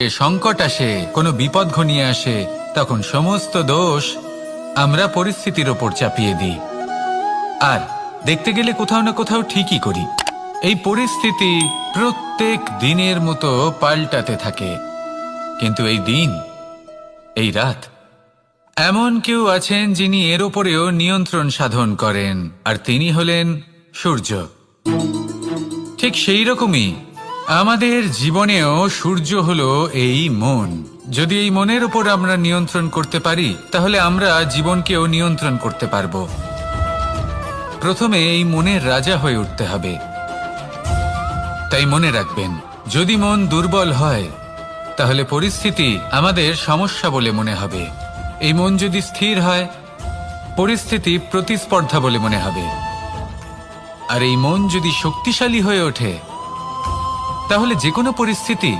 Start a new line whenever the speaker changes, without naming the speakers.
সংকট আসে, কোনো বিপদ ঘনিয়ে আসে, তখন সমস্ত দোষ আমরা পরিস্থিতির ওপর চাপিয়ে দিই। আর দেখতে গেলে কোথাও না কোথাও ঠিকই করি। এই পরিস্থিতি প্রত্যেক দিনের মতো পাল্টাতে থাকে, কিন্তু এই দিন, এই রাত, এমন কেউ আছেন যিনি এর ওপরেও নিয়ন্ত্রণ সাধন করেন, আর তিনি হলেন সূর্য। ঠিক সেই রকমই আমাদের জীবনেও সূর্য হলো এই মন। যদি এই মনের উপর আমরা নিয়ন্ত্রণ করতে পারি, তাহলে আমরা জীবনকেও নিয়ন্ত্রণ করতে পারবো। প্রথমে এই মনের রাজা হয়ে উঠতে হবে। তাই মনে রাখবেন, যদি মন দুর্বল হয়, তাহলে পরিস্থিতি আমাদের সমস্যা বলে মনে হবে। এই মন যদি স্থির হয়, পরিস্থিতি প্রতিস্পর্ধা বলে মনে হবে। আর এই মন যদি শক্তিশালী হয়ে ওঠে, তাহলে যে কোনো পরিস্থিতি